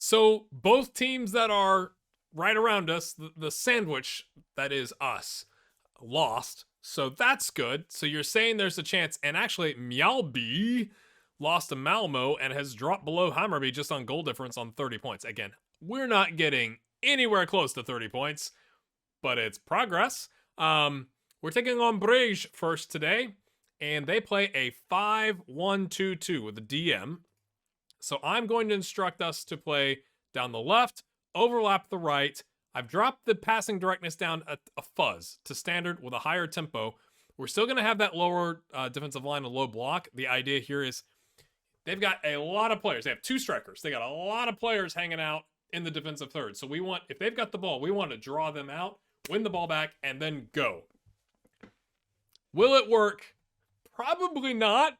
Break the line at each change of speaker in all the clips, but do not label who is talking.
So both teams that are right around us, the sandwich that is us, lost. So that's good. So you're saying there's a chance. And actually, Mjällby lost to Malmo and has dropped below Hammarby just on goal difference on 30 points. Again, we're not getting anywhere close to 30 points, but it's progress. We're taking on Bruges first today, and they play a 5-1-2-2 with a DM. So I'm going to instruct us to play down the left, overlap the right. I've dropped the passing directness down a fuzz to standard with a higher tempo. We're still going to have that lower defensive line and low block. The idea here is they've got a lot of players. They have 2 strikers. They got a lot of players hanging out in the defensive third. So we want, if they've got the ball, we want to draw them out, win the ball back, and then go. Will it work? Probably not,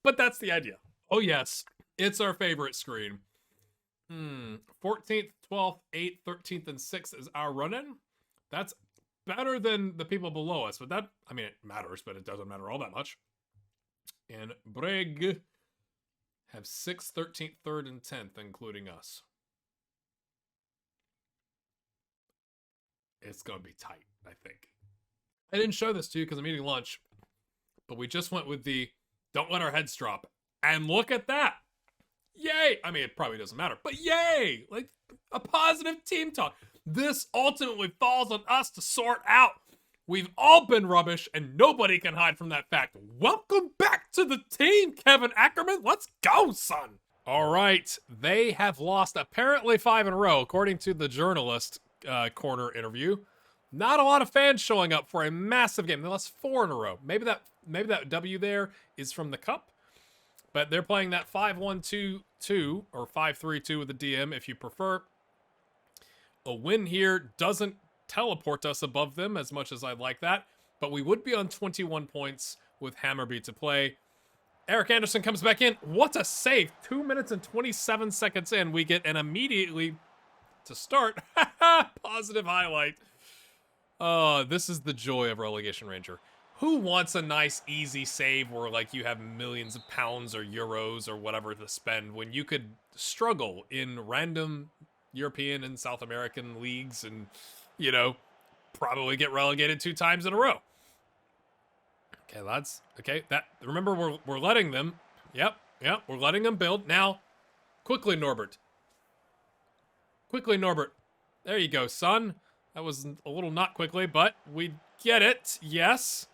but that's the idea. Oh yes, it's our favorite screen. 14th, 12th, 8th, 13th, and 6th is our run-in. That's better than the people below us, but that, I mean, it matters, but it doesn't matter all that much. And Brig have 6th, 13th, 3rd, and 10th, including us. It's going to be tight, I think. I didn't show this to you because I'm eating lunch, but we just went with the don't let our heads drop. And look at that. Yay. I mean, it probably doesn't matter, but yay. Like a positive team talk. This ultimately falls on us to sort out. We've all been rubbish and nobody can hide from that fact. Welcome back to the team, Kevin Ackerman. Let's go, son. All right. They have lost apparently 5 in a row, according to the journalist corner interview. Not a lot of fans showing up for a massive game. They lost 4 in a row. Maybe that W there is from the cup. But they're playing that 5-1-2-2 or 5-3-2 with the DM if you prefer. A win here doesn't teleport us above them as much as I'd like that. But we would be on 21 points with Hammarby to play. Eric Anderson comes back in. What a save. 2 minutes and 27 seconds in. We get an immediately to start. Positive highlight. This is the joy of Relegation Ranger. Who wants a nice, easy save where, like, you have millions of pounds or euros or whatever to spend when you could struggle in random European and South American leagues and, you know, probably get relegated 2 times in a row? Okay, lads. Okay, remember, we're letting them. Yep, we're letting them build. Now, quickly, Norbert. Quickly, Norbert. There you go, son. That was a little not quickly, but we get it. Yes.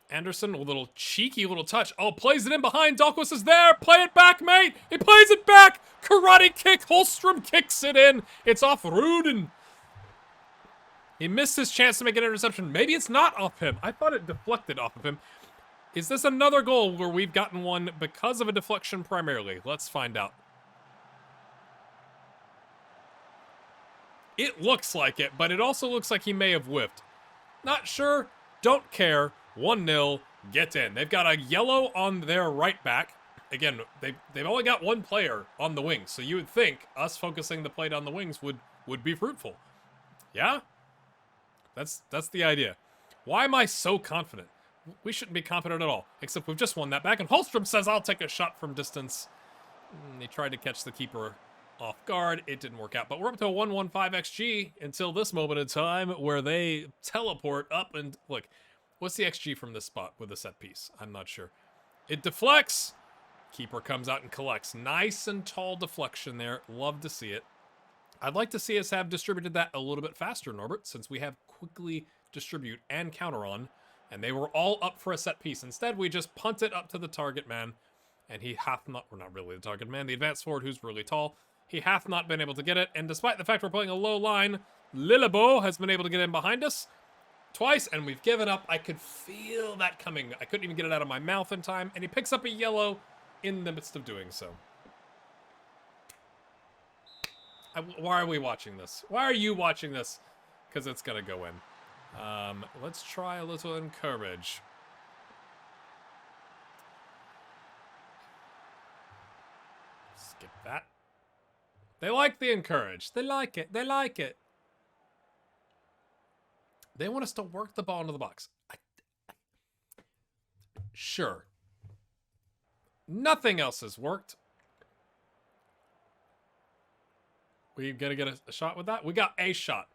Anderson, a little cheeky little touch. Oh, plays it in behind. Dahlquist is there. Play it back, mate. He plays it back. Karate kick. Holmström kicks it in. It's off Rudin. He missed his chance to make an interception. Maybe it's not off him. I thought it deflected off of him. Is this another goal where we've gotten one because of a deflection primarily? Let's find out. It looks like it, but it also looks like he may have whiffed. Not sure. Don't care. 1-0. Get in. They've got a yellow on their right back. Again, they've only got 1 player on the wings, so you would think us focusing the play down the wings would be fruitful. Yeah? That's the idea. Why am I so confident? We shouldn't be confident at all, except we've just won that back, and Holmström says, I'll take a shot from distance. He tried to catch the keeper off guard. It didn't work out, but we're up to a 1.15 XG until this moment in time where they teleport up and look. What's the XG from this spot with a set piece? I'm not sure. It deflects. Keeper comes out and collects. Nice and tall deflection there. Love to see it. I'd like to see us have distributed that a little bit faster, Norbert, since we have quickly distribute and counter on, and they were all up for a set piece. Instead, we just punt it up to the target man, and he hath not, we're not really the target man, the advanced forward who's really tall. He hath not been able to get it, and despite the fact we're playing a low line, Lillebo has been able to get in behind us twice, and we've given up. I could feel that coming. I couldn't even get it out of my mouth in time, and he picks up a yellow in the midst of doing so. Why are we watching this? Why are you watching this? Because it's going to go in. Let's try a little encourage. Skip that. They like the encourage. They like it. They like it. They want us to work the ball into the box. Sure. Nothing else has worked. We gonna get a shot with that? We got a shot.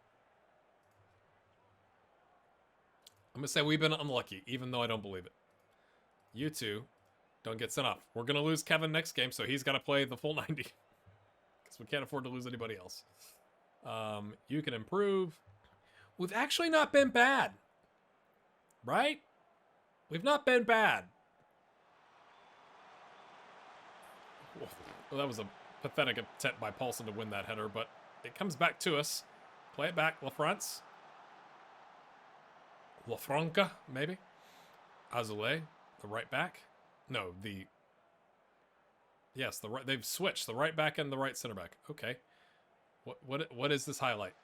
I'm gonna say we've been unlucky, even though I don't believe it. You two don't get sent off. We're gonna lose Kevin next game, so he's gotta play the full 90. Because we can't afford to lose anybody else. You can improve. We've actually not been bad. Right? We've not been bad. Well, that was a pathetic attempt by Paulson to win that header, but it comes back to us. Play it back, LaFrance. Lafranca, maybe. Azule, the right back. No, the... Yes, the right. They've switched the right back and the right center back. Okay. What is this highlight?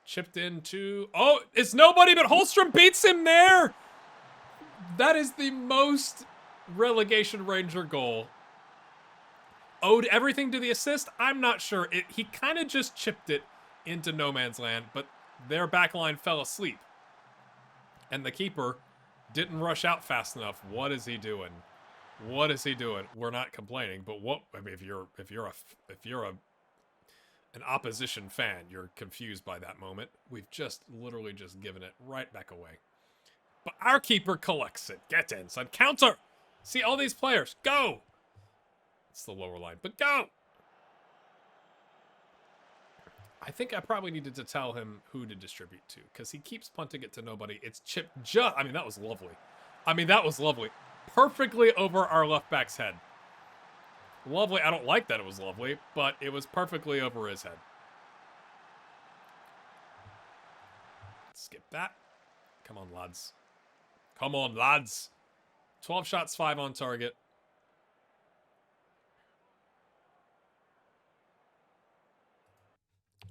Chipped into... Oh, it's nobody but Holmström beats him there! That is the most relegation Ranger goal. Owed everything to the assist? I'm not sure. He kind of just chipped it into no man's land, but their backline fell asleep. And the keeper didn't rush out fast enough. What is he doing? What is he doing? We're not complaining, but what? I mean, if you're an opposition fan, you're confused by that moment. We've just literally just given it right back away. But our keeper collects it. Get in, son. Counter. See all these players. Go. It's the lower line, but go. I think I probably needed to tell him who to distribute to, because he keeps punting it to nobody. It's chipped just... I mean, that was lovely. Perfectly over our left back's head. Lovely. I don't like that it was lovely, but it was perfectly over his head. Skip that. Come on, lads. Come on, lads. 12 shots, 5 on target.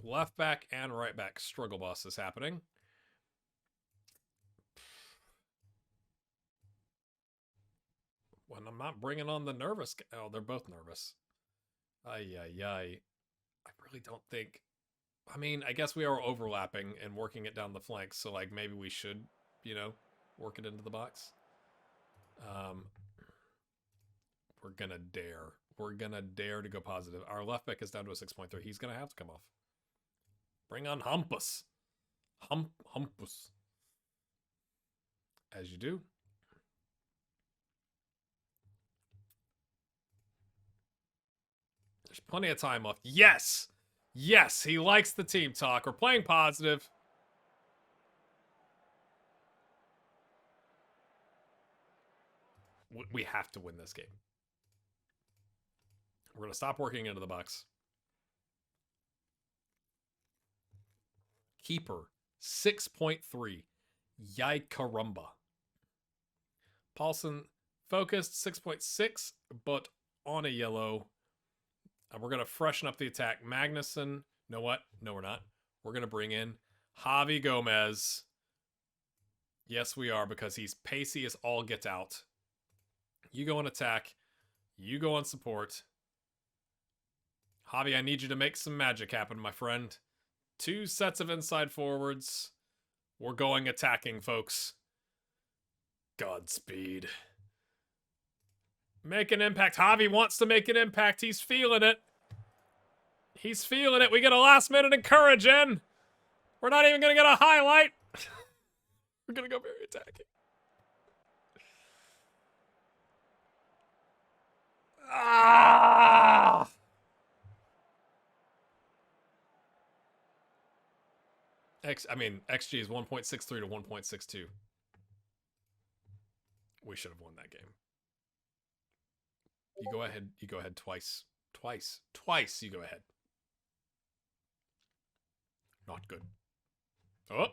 Left back and right back struggle bus is happening. When I'm not bringing on the nervous... Oh, they're both nervous. Ay. I really don't think... I mean, I guess we are overlapping and working it down the flanks, so, like, maybe we should, you know, work it into the box. We're gonna dare. We're gonna dare to go positive. Our left back is down to a 6.3. He's gonna have to come off. Bring on Hampus. Hampus. As you do. There's plenty of time left. Yes! Yes, he likes the team talk. We're playing positive. We have to win this game. We're going to stop working into the box. Keeper, 6.3. Yay caramba. Paulson, focused, 6.6, but on a yellow. And we're going to freshen up the attack. Magnuson, know what? No, we're not. We're going to bring in Javi Gomez. Yes, we are, because he's pacey as all get out. You go on attack. You go on support. Javi, I need you to make some magic happen, my friend. 2 sets of inside forwards. We're going attacking, folks. Godspeed. Make an impact. Javi wants to make an impact. He's feeling it. He's feeling it. We get a last minute encouraging. We're not even going to get a highlight. We're going to go very attacking. Ah! XG is 1.63 to 1.62. We should have won that game. You go ahead. You go ahead twice. Twice you go ahead. Not good. Oh.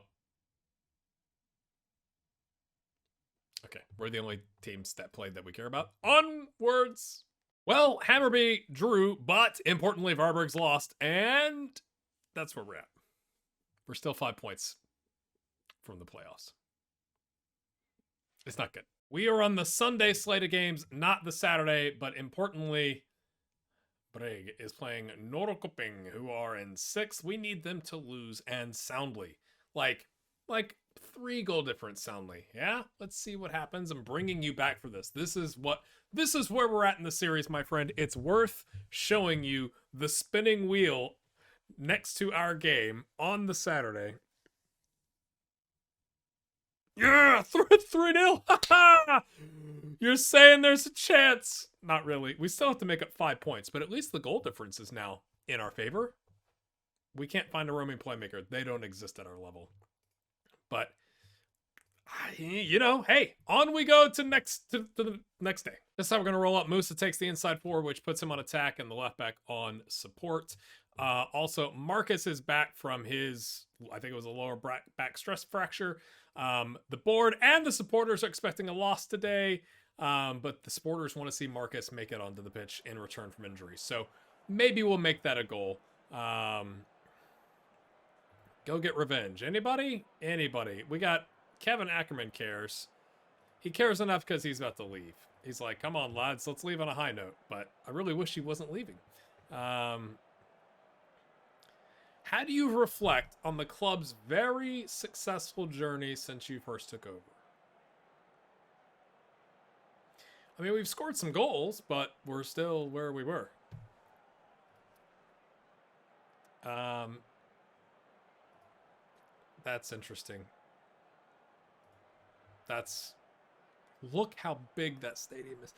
Okay, we're the only teams that played that we care about. Onwards! Well, Hammarby drew, but importantly, Varberg's lost, and that's where we're at. We're still 5 points from the playoffs. It's not good. We are on the Sunday slate of games, not the Saturday, but importantly, Breg is playing Norrköping, who are in 6th. We need them to lose, and soundly. Like 3 goal difference soundly. Yeah? Let's see what happens. I'm bringing you back for this. This is where we're at in the series, my friend. It's worth showing you the spinning wheel next to our game on the Saturday. Yeah, 3-0. You're saying there's a chance. Not really. We still have to make up 5 points, but at least the goal difference is now in our favor. We can't find a roaming playmaker. They don't exist at our level. But, you know, hey, on we go to the next day. This time we're going to roll up. Musa takes the inside forward, which puts him on attack, and the left back on support. Also, Marcus is back from his, I think it was a lower back stress fracture. The board and the supporters are expecting a loss today, but the supporters want to see Marcus make it onto the pitch in return from injury. So maybe we'll make that a goal. Go get revenge. Anybody? Anybody. We got Kevin Ackerman cares. He cares enough because he's about to leave. He's like, come on, lads, let's leave on a high note. But I really wish he wasn't leaving. How do you reflect on the club's very successful journey since you first took over? I mean, we've scored some goals, but we're still where we were. That's interesting. Look how big that stadium is.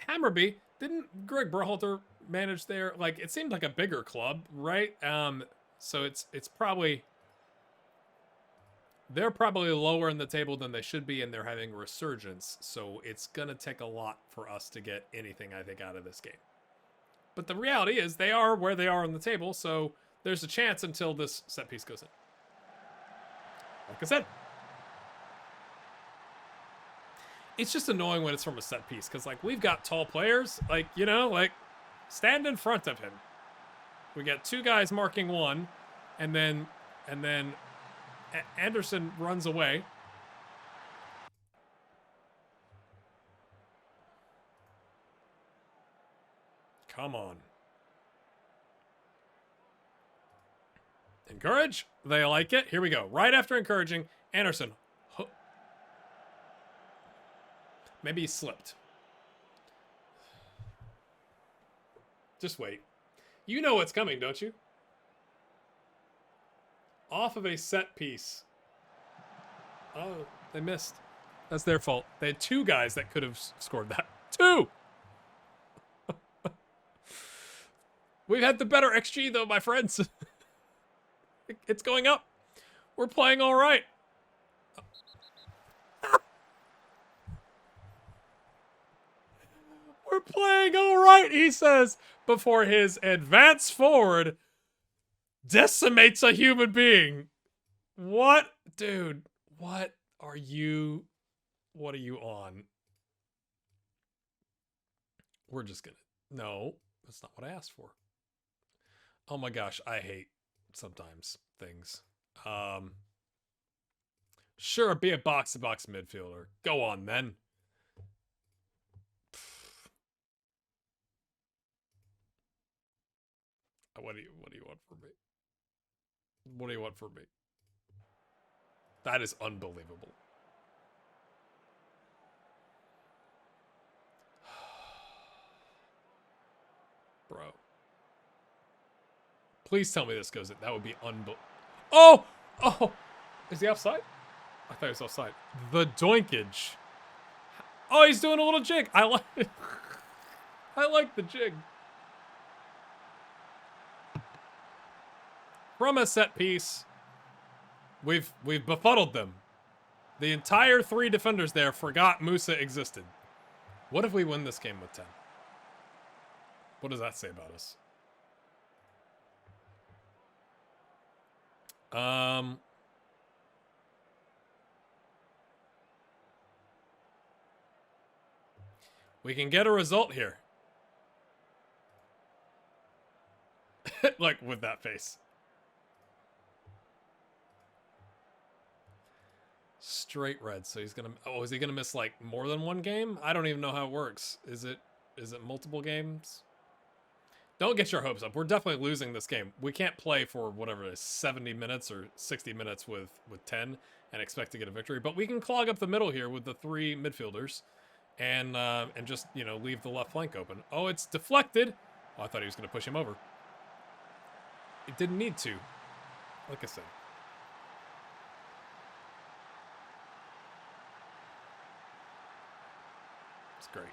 Hammarby, didn't Greg Berhalter manage there? Like, it seemed like a bigger club, right? So it's probably, they're probably lower in the table than they should be, and they're having a resurgence. So it's going to take a lot for us to get anything, I think, out of this game. But the reality is they are where they are on the table, so there's a chance until this set piece goes in. Like I said, it's just annoying when it's from a set piece, because, like, we've got tall players, like, you know, like, stand in front of him. We got 2 guys marking one, and then Anderson runs away. Come on. Encourage. They like it. Here we go. Right after encouraging, Anderson. Maybe he slipped. Just wait. You know what's coming, don't you? Off of a set piece. Oh, they missed. That's their fault. They had 2 guys that could have scored that. 2! We've had the better XG, though, my friends. It's going up. We're playing all right. We're playing all right, he says, before his advance forward decimates a human being. What? Dude, what are you on? We're just gonna... No, that's not what I asked for. Oh my gosh, I hate sometimes things. Sure, be a box-to-box midfielder. Go on, then. What do you want from me? What do you want from me? That is unbelievable. Bro. Please tell me this goes in. That would be unbelievable. Oh! Oh! Is he offside? I thought he was offside. The doinkage. Oh, he's doing a little jig. I like it. I like the jig. From a set piece, we've befuddled them. The entire 3 defenders there forgot Musa existed. What if we win this game with 10? What does that say about us? We can get a result here. Like, with that face. Straight red, so he's gonna... Oh, is he gonna miss, like, more than 1 game? I don't even know how it works. Is it multiple games? Don't get your hopes up. We're definitely losing this game. We can't play for whatever it is, 70 minutes or 60 minutes with 10 and expect to get a victory. But we can clog up the middle here with the 3 midfielders and just, you know, leave the left flank open. Oh, it's deflected. Oh, I thought he was going to push him over. It didn't need to. Like I said. It's great.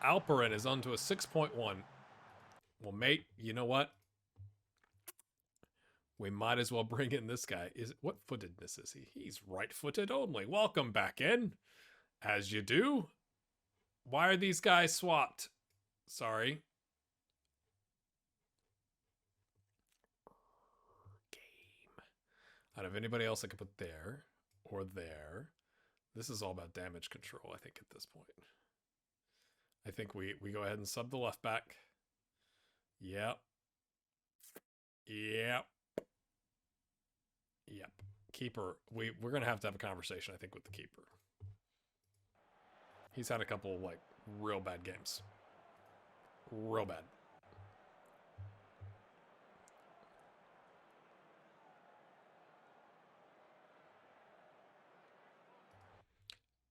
Alperin is onto a 6.1. Well, mate, you know what? We might as well bring in this guy. What footedness is he? He's right-footed only. Welcome back in. As you do. Why are these guys swapped? Sorry. Game. Out of anybody else I could put there or there. This is all about damage control, I think, at this point. I think we go ahead and sub the left back. Yep. Yep. Yep. Keeper. We're going to have a conversation, I think, with the keeper. He's had a couple, like, real bad games. Real bad.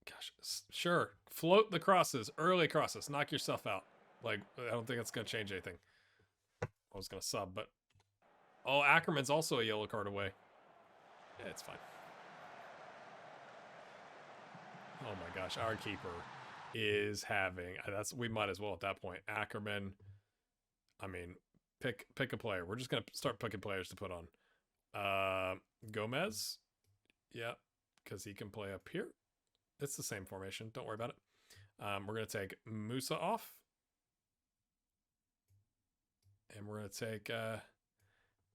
Gosh, sure. Float the crosses. Early crosses. Knock yourself out. Like, I don't think that's going to change anything. I was going to sub, but... Oh, Ackerman's also a yellow card away. Yeah, it's fine. Oh my gosh, our keeper is having... we might as well at that point. Ackerman... I mean, pick a player. We're just going to start picking players to put on. Gomez? Yeah, because he can play up here. It's the same formation. Don't worry about it. We're going to take Musa off. And we're going to take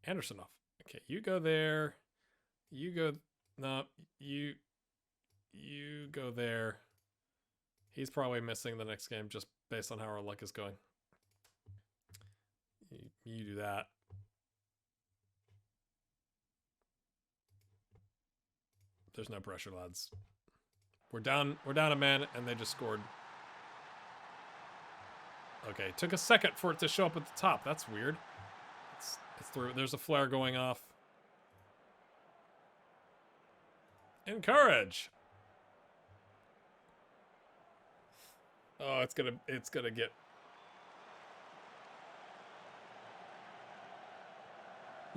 Anderson off. Okay, you go there. You go... No, you go there. He's probably missing the next game just based on how our luck is going. You do that. There's no pressure, lads. We're down a man, and they just scored. Okay, took a second for it to show up at the top. That's weird. It's through. There's a flare going off. Encourage. Oh, it's gonna get.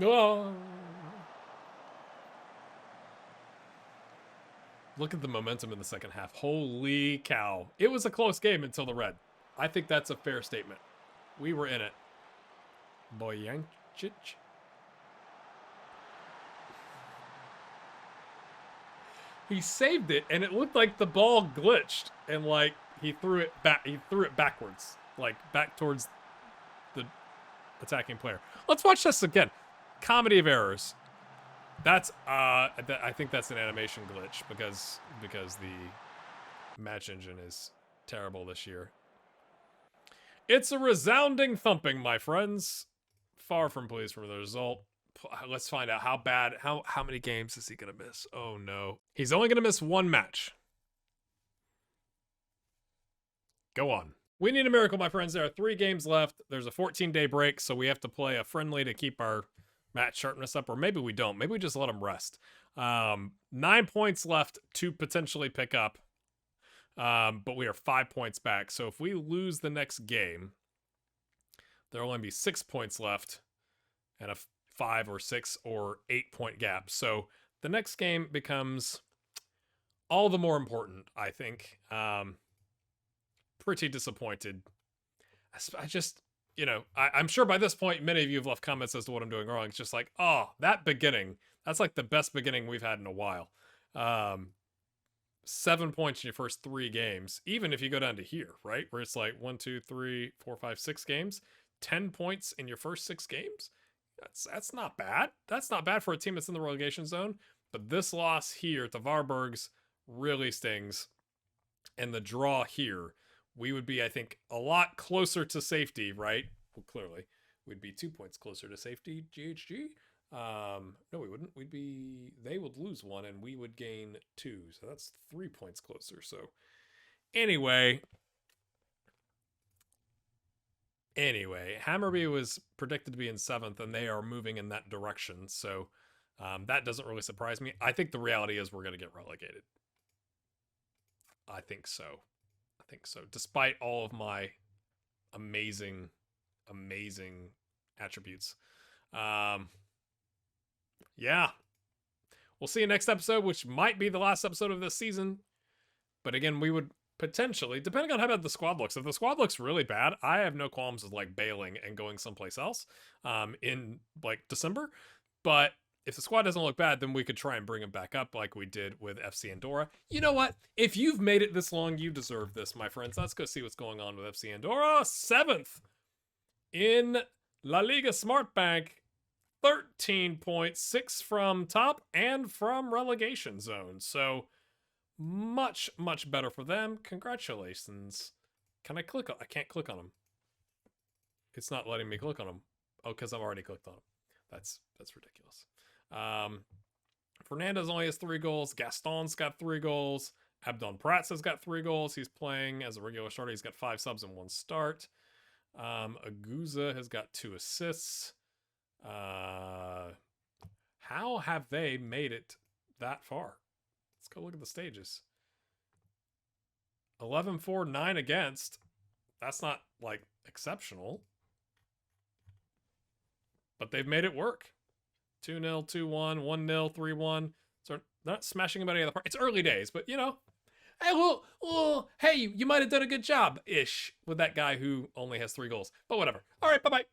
Oh. Look at the momentum in the second half. Holy cow. It was a close game until the red. I think that's a fair statement. We were in it. Bojancic. He saved it, and it looked like the ball glitched, and like he threw it back. He threw it backwards, like back towards the attacking player. Let's watch this again. Comedy of errors. That's I think that's an animation glitch because the match engine is terrible this year. It's a resounding thumping, my friends. Far from pleased from the result. Let's find out how bad. How many games is he gonna miss? Oh no, he's only gonna miss one match. Go on. We need a miracle, my friends. There are 3 games left. There's a 14-day break, so we have to play a friendly to keep our match sharpness up, or maybe we don't. Maybe we just let them rest. 9 points left to potentially pick up, but we are 5 points back. So if we lose the next game, there'll only be 6 points left and a 5 or 6 or 8 point gap. So the next game becomes all the more important, I think. Pretty disappointed. I just... You know, I'm sure by this point, many of you have left comments as to what I'm doing wrong. It's just like, oh, that beginning. That's like the best beginning we've had in a while. 7 points in your first 3 games. Even if you go down to here, right? Where it's like 1, 2, 3, 4, 5, 6 games. 10 points in your first 6 games. That's not bad. That's not bad for a team that's in the relegation zone. But this loss here to Varbergs really stings. And the draw here, we would be, I think, a lot closer to safety, right? Well, clearly, we'd be 2 points closer to safety, GHG. No, we wouldn't. They would lose 1 and we would gain 2. So that's 3 points closer. So anyway, Hammarby was predicted to be in 7th and they are moving in that direction. So that doesn't really surprise me. I think the reality is we're going to get relegated. I think so. Despite all of my amazing, amazing attributes. Yeah. We'll see you next episode, which might be the last episode of this season. But again, we would potentially, depending on how bad the squad looks, if the squad looks really bad, I have no qualms with like bailing and going someplace else in like December. But if the squad doesn't look bad, then we could try and bring them back up like we did with FC Andorra. You know what? If you've made it this long, you deserve this, my friends. Let's go see what's going on with FC Andorra. 7th in La Liga Smart Bank. 13 points, 6 from top and from relegation zone. So much, much better for them. Congratulations. Can I click on? I can't click on them. It's not letting me click on them. Oh, because I've already clicked on them. That's ridiculous. Fernandez only has 3 goals. Gaston's got 3 goals. Abdon Prats has got 3 goals. He's playing as a regular starter. He's got 5 subs and 1 start. Aguza has got 2 assists. How have they made it that far? Let's go look at the stages. 11-4, 9 against. That's not like exceptional, but they've made it work. 2-0, 2-1, 1-0, 3-1. So they're not smashing anybody out of the park. It's early days, but you know, hey, well, hey, you might have done a good job ish with that guy who only has 3 goals. But whatever. All right, bye bye.